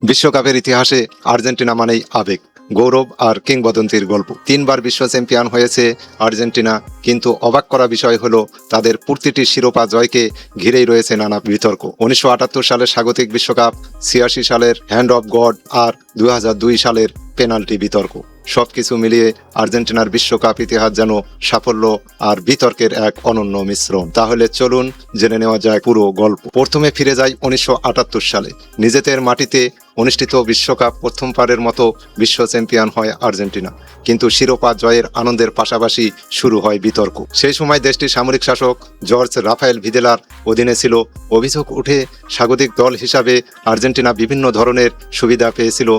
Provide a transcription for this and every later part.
বিশ্বকাপের ইতিহাসে আর্জেন্টিনা মানেই আবেগ, গৌরব আর কিংবদন্তির গল্প। 3বার বিশ্ব চ্যাম্পিয়ন হয়েছে আর্জেন্টিনা, কিন্তু অবাক করা বিষয় হলো তাদের প্রতিটি শিরোপা জয়কে ঘিরেই রয়েছে নানা বিতর্ক। 1978 সালের স্বাগতিক বিশ্বকাপ, 86 সালের হ্যান্ড অফ গড আর 2002 সালের পেনাল্টি বিতর্ক, সবকিছু মিলিয়ে আর্জেন্টিনার বিশ্বকাপ ইতিহাস যেন সাফল্য আর বিতর্কের এক অনন্য মিশ্রণ। তাহলে চলুন জেনে নেওয়া যায় পুরো গল্প। প্রথমে ফিরে যাই 1978 সালে। নিজেদের মাটিতে অনুষ্ঠিত বিশ্বকাপ প্রথমবারের মতো বিশ্ব চ্যাম্পিয়ন হয় আর্জেন্টিনা, কিন্তু শিরোপা জয়ের আনন্দের পাশাপাশি শুরু হয় বিতর্ক। সেই সময় দেশটির সামরিক শাসক জর্জ রাফায়েল ভিদেলার অধীনে ছিল। অভিযোগ উঠে স্বাগতিক দল হিসাবে আর্জেন্টিনা বিভিন্ন ধরনের সুবিধা পেয়েছিল,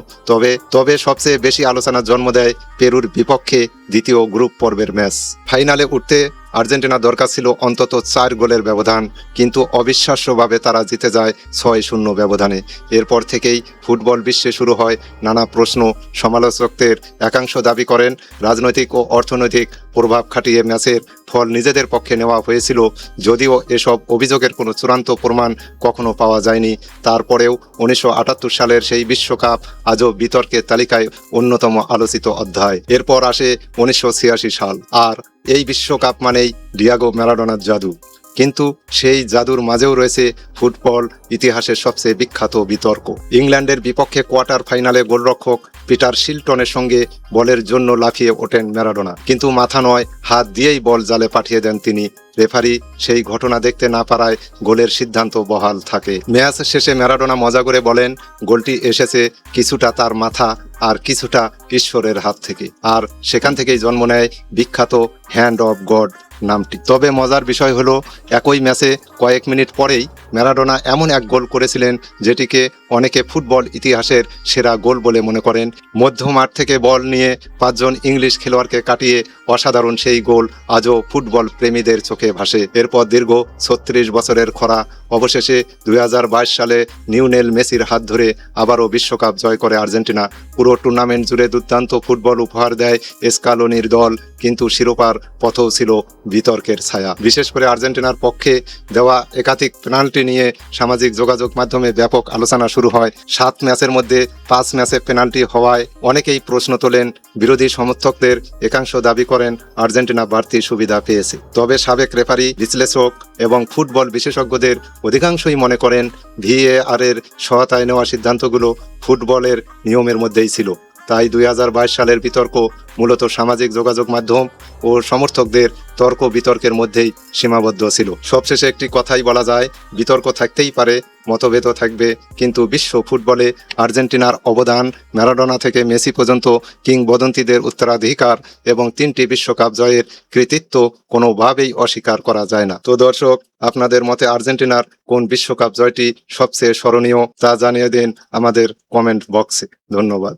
তবে সবচেয়ে বেশি আলোচনার জন্ম দেয় পেরুর বিপক্ষে দ্বিতীয় গ্রুপ পর্বের ম্যাচ। ফাইনালে উঠতে আর্জেন্টিনা দরকার ছিল অন্তত 4 গোলের ব্যবধান, কিন্তু অবিশ্বাস্যভাবে তারা জিতে যায় 6-0 ব্যবধানে। এরপর থেকেই ফুটবল বিশ্বে শুরু হয় নানা প্রশ্ন। সমালোচকদের একাংশ দাবি করেন রাজনৈতিক ও অর্থনৈতিক প্রভাব খাটিয়ে ম্যাচের ফল নিজেদের পক্ষে নেওয়া হয়েছিল। যদিও এসব অভিযোগের কোনো চূড়ান্ত প্রমাণ কখনো পাওয়া যায়নি, তারপরেও 1978 সালের সেই বিশ্বকাপ আজও বিতর্কের তালিকায় অন্যতম আলোচিত অধ্যায়। এরপর আসে 1986 সাল, আর এই বিশ্বকাপ মানেই ডিয়াগো ম্যারাডোনার জাদু। কিন্তু সেই জাদুর মাঝেও রয়েছে ফুটবল ইতিহাসের সবচেয়ে বিখ্যাত বিতর্ক। ইংল্যান্ডের বিপক্ষে কোয়ার্টার ফাইনালে গোলরক্ষক পিটার শিলটনের সঙ্গে বলের জন্য লাফিয়ে ওঠেন ম্যারাডোনা, কিন্তু মাথা নয় হাত দিয়েই বল জালে পাঠিয়ে দেন তিনি। রেফারি সেই ঘটনা দেখতে না পারায় গোলের সিদ্ধান্ত বহাল থাকে। ম্যাচ শেষে ম্যারাডোনা মজা করে বলেন, গোলটি এসেছে কিছুটা তার মাথা আর কিছুটা ঈশ্বরের হাত থেকে। আর সেখান থেকেই জন্ম নেয় বিখ্যাত হ্যান্ড অফ গড নামটি। তবে মজার বিষয় হলো, একই ম্যাচে কয়েক মিনিট পরেই ম্যারাডোনা এমন এক গোল করেছিলেন যেটিকে অনেকে ফুটবল ইতিহাসের সেরা গোল বলে মনে করেন। মধ্যমাঠ থেকে বল নিয়ে 5 জন ইংলিশ খেলোয়াড়কে কাটিয়ে অসাধারণ সেই গোল আজও ফুটবল প্রেমীদের চোখে ভাসে। এরপর দীর্ঘ 36 বছরের খরা অবশেষে 2022 সালে লিওনেল মেসির হাত ধরে আবারও বিশ্বকাপ জয় করে আর্জেন্টিনা। পুরো টুর্নামেন্ট জুড়ে দুর্দান্ত ফুটবল উপহার দেয় স্কালোনির দল, কিন্তু শিরোপার পথও ছিল বিতর্কের ছায়া। বিশেষ করে আর্জেন্টিনার পক্ষে দেওয়া একাধিক পেনাল্টি নিয়ে সামাজিক যোগাযোগ মাধ্যমে ব্যাপক আলোচনা শুরু হয়। 7 ম্যাচের মধ্যে 5 ম্যাচে পেনাল্টি হওয়ায় অনেকেই প্রশ্ন তোলেন। বিরোধী সমর্থকদের একাংশ দাবি করেন আর্জেন্টিনা বাড়তি সুবিধা পেয়েছে। তবে সাবেক রেফারি, বিশ্লেষক এবং ফুটবল বিশেষজ্ঞদের অধিকাংশই মনে করেন VAR এর সহায়তায় নেওয়া সিদ্ধান্তগুলো ফুটবলের নিয়মের মধ্যেই ছিল। তাই 2022 সালের বিতর্ক মূলত সামাজিক যোগাযোগ মাধ্যম ও সমর্থকদের তর্ক বিতর্কের মধ্যেই সীমাবদ্ধ ছিল। সবশেষে একটি কথাই বলা যায়, বিতর্ক থাকতেই পারে, মতভেদও থাকবে, কিন্তু বিশ্ব ফুটবলে আর্জেন্টিনার অবদান ম্যারাডোনা থেকে মেসি পর্যন্ত কিংবদন্তিদের উত্তরাধিকার এবং 3টি বিশ্বকাপ জয়ের কৃতিত্ব কোনোভাবেই অস্বীকার করা যায় না। তো দর্শক, আপনাদের মতে আর্জেন্টিনার কোন বিশ্বকাপ জয়টি সবচেয়ে স্মরণীয় তা জানিয়ে দিন আমাদের কমেন্ট বক্সে। ধন্যবাদ।